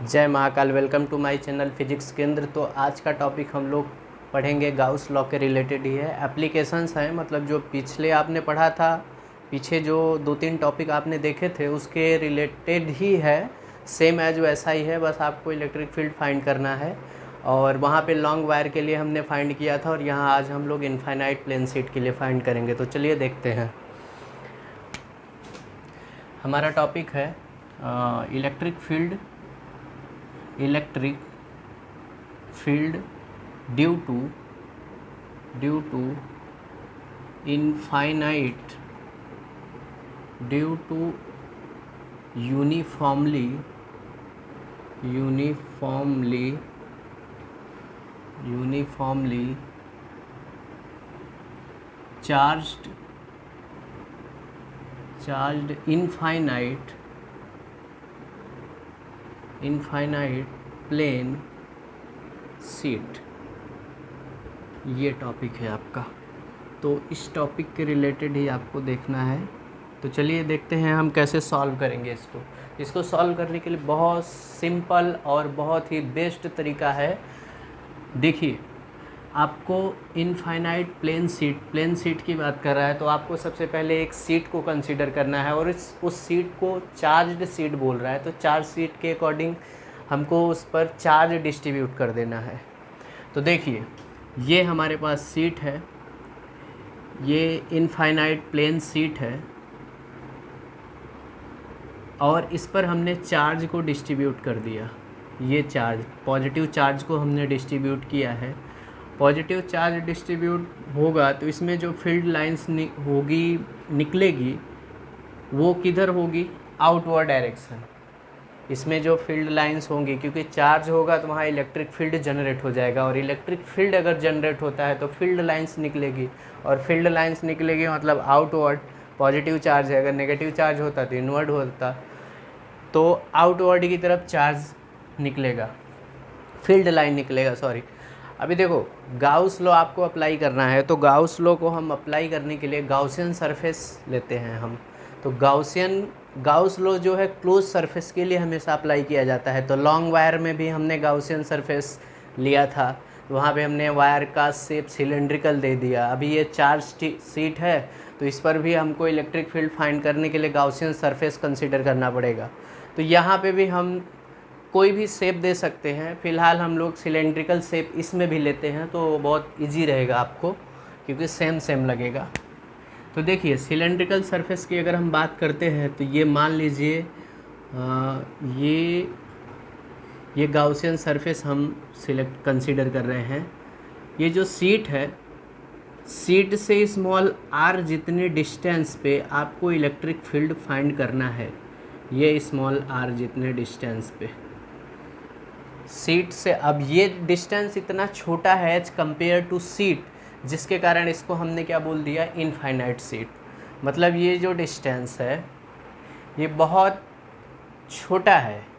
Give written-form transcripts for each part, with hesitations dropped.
जय Mahakal. Welcome to my channel physics Kendra. तो आज का टॉपिक हम लोग पढ़ेंगे गाउस लॉ के रिलेटेड ही है। एप्लीकेशंस हैं, मतलब जो पिछले आपने पढ़ा था, पीछे जो 2-3 टॉपिक आपने देखे थे उसके रिलेटेड ही है, सेम एज वैसा ही है। बस आपको इलेक्ट्रिक फील्ड फाइंड करना है और वहाँ पे लॉन्ग वायर के लिए हमने फाइंड किया था और यहाँ आज हम लोग इनफाइनाइट प्लेन शीट के लिए फाइंड करेंगे। तो चलिए देखते हैं। हमारा टॉपिक है electric field due to infinite due to uniformly charged infinite plane sheet, ये टॉपिक है आपका। तो इस टॉपिक के रिलेटेड ही आपको देखना है। तो चलिए देखते हैं हम कैसे सॉल्व करेंगे इसको सॉल्व करने के लिए बहुत सिंपल और बहुत ही बेस्ट तरीका है। देखिए, आपको इनफाइनाइट प्लेन शीट की बात कर रहा है तो आपको सबसे पहले एक शीट को कंसीडर करना है और उस शीट को चार्ज्ड शीट बोल रहा है। तो चार्ज शीट के अकॉर्डिंग हमको उस पर चार्ज डिस्ट्रीब्यूट कर देना है। तो देखिए, ये हमारे पास शीट है, ये इनफाइनाइट प्लेन शीट है और इस पर हमने चार्ज को डिस्ट्रीब्यूट कर दिया। ये चार्ज, पॉजिटिव चार्ज को हमने डिस्ट्रीब्यूट किया है। पॉजिटिव चार्ज डिस्ट्रीब्यूट होगा तो इसमें जो फील्ड लाइंस निकलेगी वो किधर होगी? Outward direction. इसमें जो फील्ड लाइंस होंगी, क्योंकि चार्ज होगा तो वहाँ इलेक्ट्रिक फील्ड जनरेट हो जाएगा और इलेक्ट्रिक फील्ड अगर जनरेट होता है तो फील्ड लाइंस निकलेगी और फील्ड लाइंस निकलेगी मतलब आउटवर्ड। पॉजिटिव चार्ज है, अगर नेगेटिव चार्ज होता तो इनवर्ड होता, तो आउटवर्ड की तरफ चार्ज निकलेगा, फील्ड लाइन निकलेगा, सॉरी। अभी देखो, गाउस लॉ आपको अप्लाई करना है तो गाउस लॉ को हम अप्लाई करने के लिए गाउसियन सरफेस लेते हैं हम। तो गाउस लॉ जो है क्लोज सरफेस के लिए हमेशा अप्लाई किया जाता है। तो लॉन्ग वायर में भी हमने गाउसियन सरफेस लिया था, तो वहाँ पे हमने वायर का शेप सिलेंड्रिकल दे दिया। अभी ये चार्ज शीट है तो इस पर भी हमको इलेक्ट्रिक फील्ड फाइंड करने के लिए गाउसियन सरफेस कंसीडर करना पड़ेगा। तो यहाँ पे भी हम कोई भी शेप दे सकते हैं। फ़िलहाल हम लोग सिलेंड्रिकल शेप इसमें भी लेते हैं तो बहुत इजी रहेगा आपको, क्योंकि सेम लगेगा। तो देखिए, सिलेंड्रिकल सरफेस की अगर हम बात करते हैं तो ये मान लीजिए ये गाउसियन सरफेस हम कंसीडर कर रहे हैं। ये जो शीट है, शीट से स्मॉल आर जितने डिस्टेंस पे आपको इलेक्ट्रिक फील्ड फाइंड करना है। ये स्मॉल आर जितने डिस्टेंस पे शीट से, अब ये डिस्टेंस इतना छोटा है एज कंपेयर टू शीट, जिसके कारण इसको हमने क्या बोल दिया? Infinite sheet. मतलब ये जो डिस्टेंस है ये बहुत छोटा है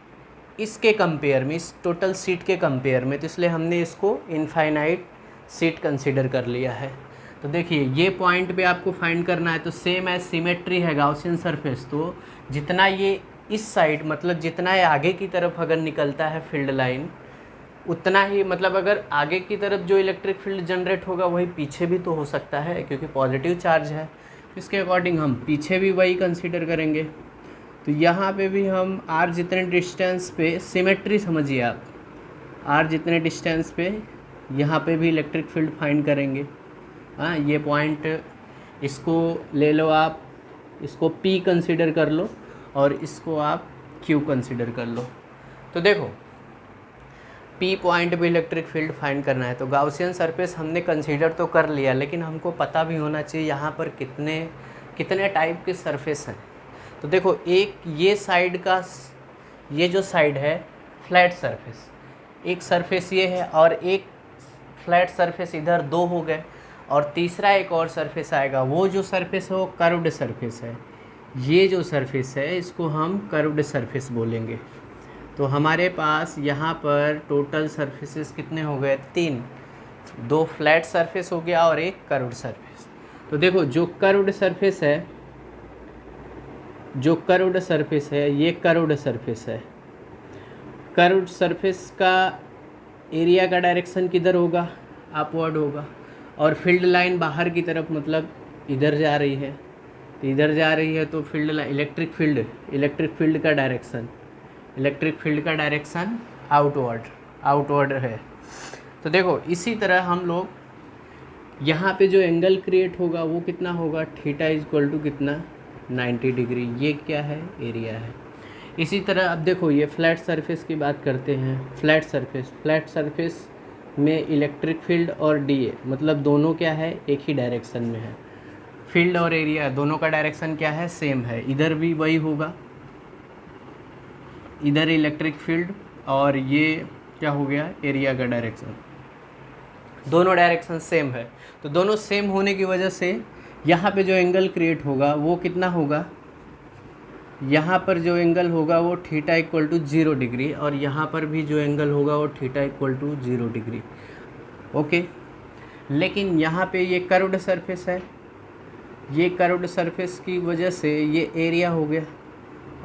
इसके कंपेयर में, इस टोटल शीट के कंपेयर में, तो इसलिए हमने इसको इनफाइनाइट शीट कंसीडर कर लिया है। तो देखिए, ये पॉइंट पे आपको फाइंड करना है। तो सेम एज सिमेट्री है गाउसियन सरफेस, तो जितना ये इस साइड, मतलब जितना ये आगे की तरफ अगर निकलता है फील्ड लाइन, उतना ही, मतलब अगर आगे की तरफ जो इलेक्ट्रिक फील्ड जनरेट होगा वही पीछे भी तो हो सकता है, क्योंकि पॉजिटिव चार्ज है। इसके अकॉर्डिंग हम पीछे भी वही कंसीडर करेंगे। तो यहाँ पे भी हम आर जितने डिस्टेंस पे, सिमेट्री समझिए आप, आर जितने डिस्टेंस पे यहाँ पे भी इलेक्ट्रिक फील्ड फाइंड करेंगे। हाँ, ये पॉइंट इसको ले लो आप, इसको P कंसीडर कर लो और इसको आप Q कंसीडर कर लो। तो देखो, P पॉइंट पे इलेक्ट्रिक फील्ड फाइंड करना है। तो गाउसियन सरफेस हमने कंसीडर तो कर लिया, लेकिन हमको पता भी होना चाहिए यहाँ पर कितने टाइप के सरफेस हैं। तो देखो, एक ये साइड का, ये जो साइड है फ्लैट सरफेस, एक सरफेस ये है और एक फ्लैट सरफेस इधर, दो हो गए, और तीसरा एक और सरफेस आएगा। वो जो सरफेस है वो कर्व्ड सरफेस है। ये जो सरफेस है इसको हम कर्व्ड सरफेस बोलेंगे। तो हमारे पास यहाँ पर टोटल सरफेसेस कितने हो गए? 3। 2 फ्लैट सरफेस हो गया और एक कर्व्ड सरफेस। तो देखो, जो कर्व्ड सरफेस है, जो कर्व्ड सरफेस है, ये कर्व्ड सरफेस है कर्व्ड सरफेस का एरिया का डायरेक्शन किधर होगा, अपवर्ड होगा, और फील्ड लाइन बाहर की तरफ मतलब इधर जा रही है, तो इधर जा रही है तो फील्ड लाइन इलेक्ट्रिक फील्ड का डायरेक्शन आउटवर्ड है। तो देखो इसी तरह हम लोग यहाँ पे जो एंगल क्रिएट होगा वो कितना होगा, थीटा इज इक्वल टू कितना, 90 डिग्री। ये क्या है, एरिया है। इसी तरह अब देखो ये फ्लैट सरफेस की बात करते हैं। फ्लैट सरफेस में इलेक्ट्रिक फील्ड और डीए मतलब दोनों क्या है, एक ही डायरेक्शन में है। फील्ड और एरिया दोनों का डायरेक्शन क्या है, सेम है। इधर भी वही होगा, इधर इलेक्ट्रिक फील्ड और ये क्या हो गया, एरिया का डायरेक्शन, दोनों डायरेक्शन सेम है। तो दोनों सेम होने की वजह से यहाँ पे जो एंगल क्रिएट होगा वो कितना होगा, यहाँ पर जो एंगल होगा वो थीटा इक्वल टू 0 डिग्री, और यहाँ पर भी जो एंगल होगा वो theta equal to 0 degree. Okay, लेकिन यहाँ पे ये कर्व्ड सरफेस है, ये कर्व्ड सरफेस की वजह से ये एरिया हो गया,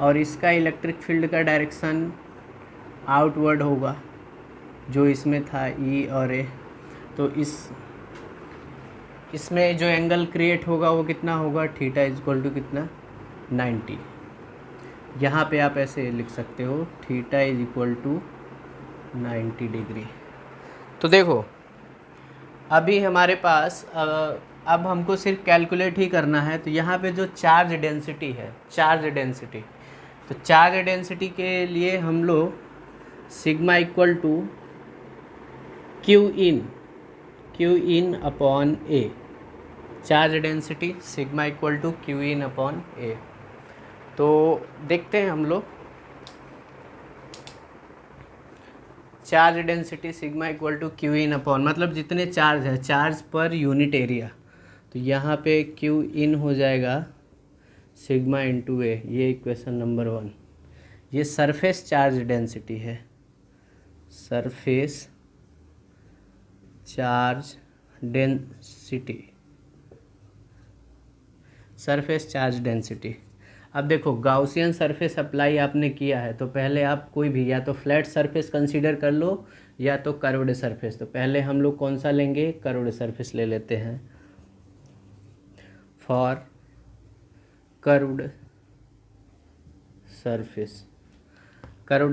और इसका इलेक्ट्रिक फील्ड का डायरेक्शन आउटवर्ड होगा जो इसमें था ई और ए। तो इसमें जो एंगल क्रिएट होगा वो कितना होगा, थीटा इज इक्वल टू कितना, 90। यहाँ पे आप ऐसे लिख सकते हो, theta is equal to 90 degree. तो देखो अभी हमारे पास अब हमको सिर्फ कैलकुलेट ही करना है। तो यहाँ पे जो चार्ज डेंसिटी है, तो चार्ज डेंसिटी के लिए हम लोग sigma equal to Q in upon A, charge density sigma equal to Q in upon A. तो देखते हैं हम लोग, charge density sigma equal to Q in upon मतलब जितने चार्ज है, चार्ज पर यूनिट एरिया। तो यहाँ पे क्यू इन हो जाएगा सिग्मा इंटू ए, ये इक्वेशन नंबर 1। ये सरफेस चार्ज डेंसिटी है, सरफेस चार्ज डेंसिटी। अब देखो गाउसियन सरफेस अप्लाई आपने किया है, तो पहले आप कोई भी या तो फ्लैट सरफेस कंसीडर कर लो या तो कर्व्ड सरफेस। तो पहले हम लोग कौन सा लेंगे, कर्व्ड सरफेस ले लेते हैं। फॉर कर्व्ड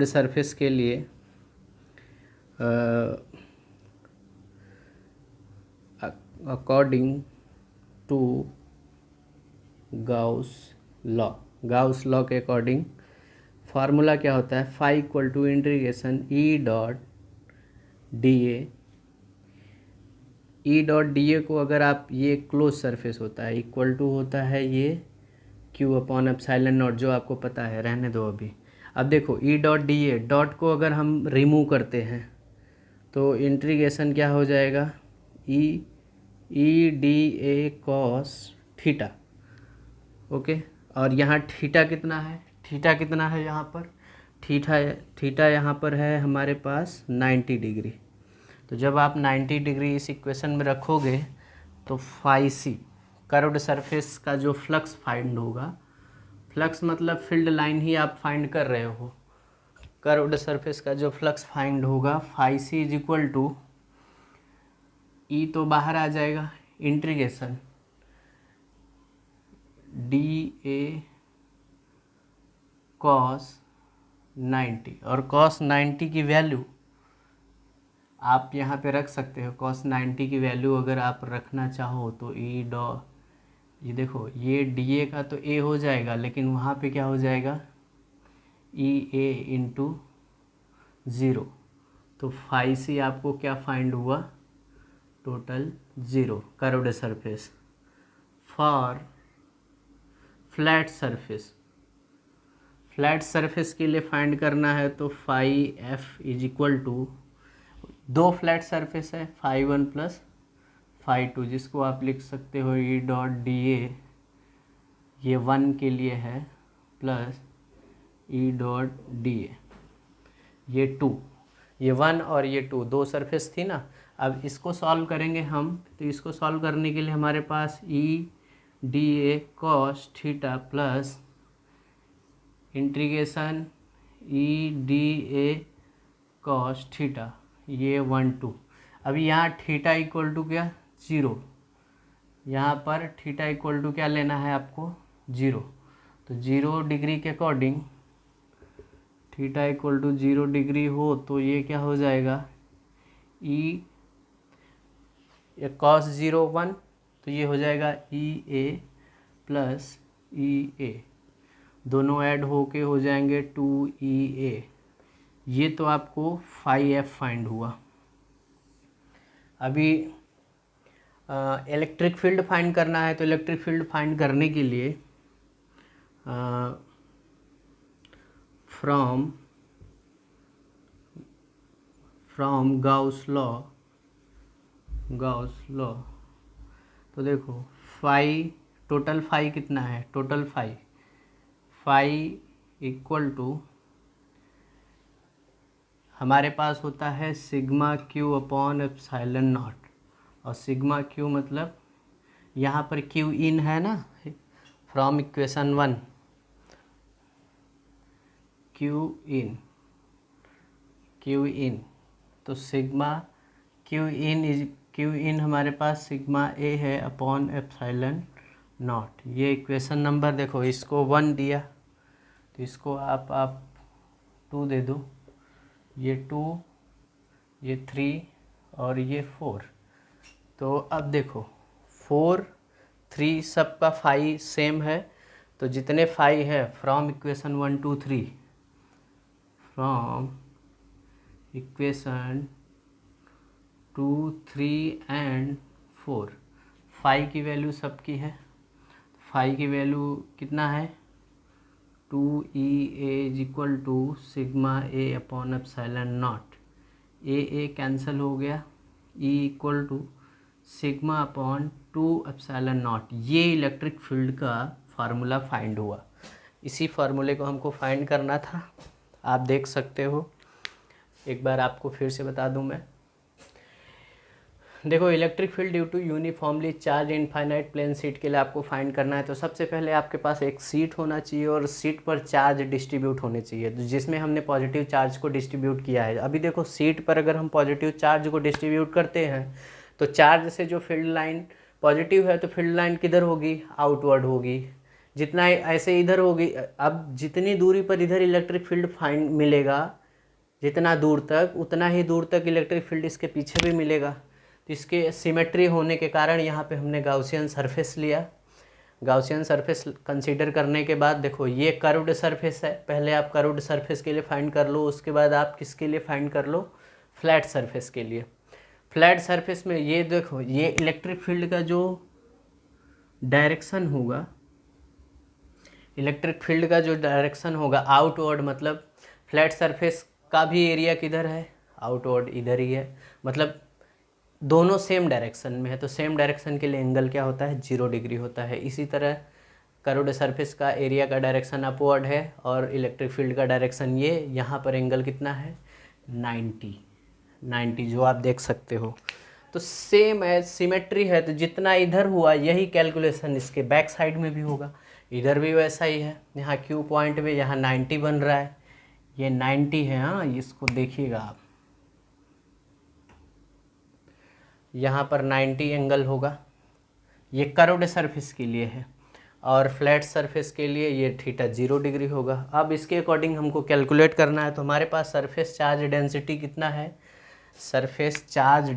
सरफेस के लिए अकॉर्डिंग टू गाउस लॉ के अकॉर्डिंग फार्मूला क्या होता है, phi equal to integration E dot D A को अगर आप, ये क्लोज सरफेस होता है, इक्वल टू होता है ये क्यू अपॉन एप्सिलॉन नॉट, जो आपको पता है, रहने दो अभी। अब देखो ई डॉट डी ए, डॉट को अगर हम रिमूव करते हैं तो इंटीग्रेशन क्या हो जाएगा, ई D A cos theta. Okay, और यहाँ थीटा कितना है यहाँ पर, थीटा यहाँ पर है हमारे पास 90 डिग्री। तो जब आप 90 डिग्री इस इक्वेशन में रखोगे तो फाई सी, कर्व्ड सरफेस का जो फ्लक्स फाइंड होगा, फ्लक्स मतलब फील्ड लाइन ही आप फाइंड कर रहे हो, कर्व्ड सरफेस का जो फ्लक्स फाइंड होगा, phi C is equal to, E तो बाहर आ जाएगा, इंटीग्रेशन डी ए कॉस 90, और कॉस 90 की वैल्यू आप यहाँ पे रख सकते हो। कॉस 90 की वैल्यू अगर आप रखना चाहो तो ई डॉ, ये देखो ये डी ए का तो ए हो जाएगा, लेकिन वहाँ पे क्या हो जाएगा, ई ए इंटू 0। तो फाई सी आपको क्या फाइंड हुआ, total 0। Curved surface for flat surface के लिए फाइंड करना है तो phi F is equal to, दो फ्लैट सरफेस है, फाई 1 प्लस फाई 2, जिसको आप लिख सकते हो ई डॉट डी ए, ये 1 के लिए है, प्लस ई डॉट डी ए, ये 2, ये 1 और ये 2, दो सरफेस थी ना। अब इसको सॉल्व करेंगे हम, तो इसको सॉल्व करने के लिए हमारे पास E D A cos theta plus integration E D A cos theta, ये 1 2। अभी यहाँ थीटा इक्वल टू क्या, 0। यहाँ पर थीटा इक्वल टू क्या लेना है आपको, 0। तो 0 डिग्री के according theta equal to 0 degree हो तो ये क्या हो जाएगा, ई, ये कॉस 0 1, तो ये हो जाएगा ई ए प्लस ई ए, दोनों ऐड होके हो जाएंगे 2EA। ये तो आपको फाई एफ फाइंड हुआ। अभी इलेक्ट्रिक फील्ड फाइंड करना है, तो इलेक्ट्रिक फील्ड फाइंड करने के लिए फ्रॉम गाउस लॉ, तो देखो फाई, टोटल फाई कितना है, टोटल फाई इक्वल टू हमारे पास होता है sigma Q upon epsilon not, और सिग्मा क्यू मतलब यहाँ पर क्यू इन है ना, फ्रॉम इक्वेशन 1, क्यू इन, तो सिग्मा क्यू इन हमारे पास सिग्मा ए है अपॉन एप्सिलॉन नॉट। ये इक्वेशन नंबर देखो, इसको 1 दिया तो इसको आप 2 दे दो, ये 2, ये 3 और ये 4। तो अब देखो 4 3 सबका फाई सेम है, तो जितने फाई है from equation 1 2 3, from equation 2 3 and 4, phi की वैल्यू सबकी है। फाई की वैल्यू कितना है, 2EA is equal to sigma A upon epsilon naught, A cancel हो गया, E equal to sigma upon 2 epsilon naught. ये इलेक्ट्रिक फील्ड का फार्मूला फाइंड हुआ। इसी फार्मूले को हमको फाइंड करना था, आप देख सकते हो, एक बार आपको फिर से बता दूं मैं। देखो electric field due to uniformly charge infinite plane sheet के लिए आपको फाइंड करना है, तो सबसे पहले आपके पास एक शीट होना चाहिए और शीट पर चार्ज डिस्ट्रीब्यूट होने चाहिए, तो जिसमें हमने पॉजिटिव चार्ज को डिस्ट्रीब्यूट किया है। अभी देखो शीट पर अगर हम पॉजिटिव चार्ज को डिस्ट्रीब्यूट करते हैं तो चार्ज से जो फील्ड लाइन पॉजिटिव है तो फील्ड लाइन किधर होगी, आउटवर्ड होगी, जितना ऐसे इधर होगी। अब जितनी दूरी पर इधर इलेक्ट्रिक फील्ड फाइंड मिलेगा, जितना दूर तक उतना ही दूर तक इलेक्ट्रिक फील्ड इसके पीछे भी मिलेगा। तो इसके सिमेट्री होने के कारण यहाँ पे हमने गाउसियन सरफेस लिया। गाउसियन सरफेस कंसीडर करने के बाद देखो ये कर्व्ड सरफेस है, पहले आप कर्व्ड सरफेस के लिए फाइंड कर लो, उसके बाद आप किसके लिए फाइंड कर लो, फ्लैट सरफेस के लिए। फ्लैट सरफेस में ये देखो, ये इलेक्ट्रिक फील्ड का जो डायरेक्शन होगा, इलेक्ट्रिक फील्ड का जो डायरेक्शन होगा आउटवर्ड, मतलब फ्लैट सरफेस का भी एरिया किधर है, आउटवर्ड इधर ही है, मतलब दोनों सेम डायरेक्शन में है। तो सेम डायरेक्शन के लिए एंगल क्या होता है, 0 डिग्री होता है। इसी तरह कर्व्ड सरफेस का एरिया का डायरेक्शन अपवर्ड है और इलेक्ट्रिक फील्ड का डायरेक्शन ये, यहाँ पर एंगल कितना है, 90 जो आप देख सकते हो। तो सेम है, सिमेट्री है, तो जितना इधर हुआ यही कैलकुलेशन इसके बैक साइड में भी होगा, इधर भी वैसा ही है। यहाँ क्यू पॉइंट में यहाँ 90 बन रहा है, ये 90 है, हाँ इसको देखिएगा आप, यहाँ पर 90 एंगल होगा। ये कर्व्ड सरफेस के लिए है और फ्लैट सरफेस के लिए ये थीटा 0 डिग्री होगा। अब इसके अकॉर्डिंग हमको कैलकुलेट करना है, तो हमारे पास सरफेस चार्ज डेंसिटी कितना है, सरफेस चार्ज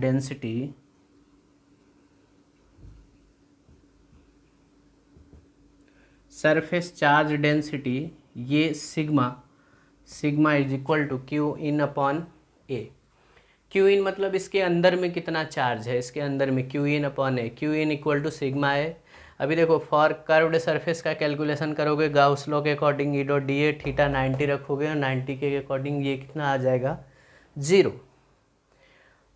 डेंसिटी ये sigma is equal to Q in upon A. Q in मतलब इसके अंदर में कितना चार्ज है, इसके अंदर में Q in upon A, Q in equal to sigma A. अभी देखो फॉर कर्व्ड सरफेस का कैलकुलेशन करोगे गाउस लॉ के according, E dot D A theta 90 रखोगे और 90 के अकॉर्डिंग ये कितना आ जाएगा, 0।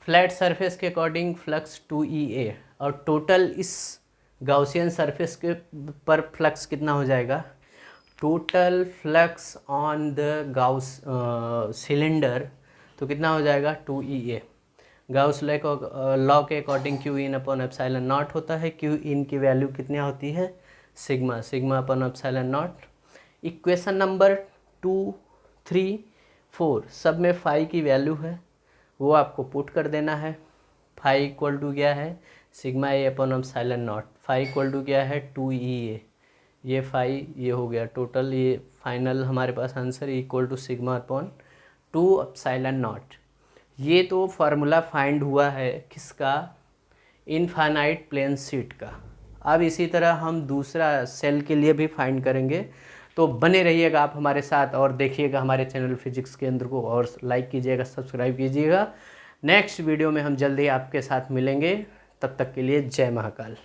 फ्लैट सरफेस के अकॉर्डिंग फ्लक्स 2EA, और टोटल इस गाउसियन सरफेस के पर फ्लक्स कितना हो जाएगा, total flux on the Gauss cylinder, तो कितना हो जाएगा, 2EA। गाउस लॉ के according Q in upon epsilon not होता है, क्यू इन की वैल्यू कितनी होती है, sigma upon epsilon not. Equation number 2 3 4 सब में फाई की वैल्यू है, वो आपको पुट कर देना है। फाई इक्वल टू क्या है, sigma A upon epsilon naught. Phi equal to क्या है, 2E ए। ये फाई ये हो गया टोटल, ये फाइनल हमारे पास answer equal to sigma upon 2 epsilon naught. ये तो फार्मूला फाइंड हुआ है किसका, इनफाइनाइट प्लेन शीट का। अब इसी तरह हम दूसरा सेल के लिए भी फाइंड करेंगे, तो बने रहिएगा आप हमारे साथ और देखिएगा हमारे चैनल फिजिक्स केंद्र को, और लाइक कीजिएगा, सब्सक्राइब कीजिएगा। नेक्स्ट वीडियो में हम जल्दी आपके साथ मिलेंगे, तब तक के लिए जय महाकाल।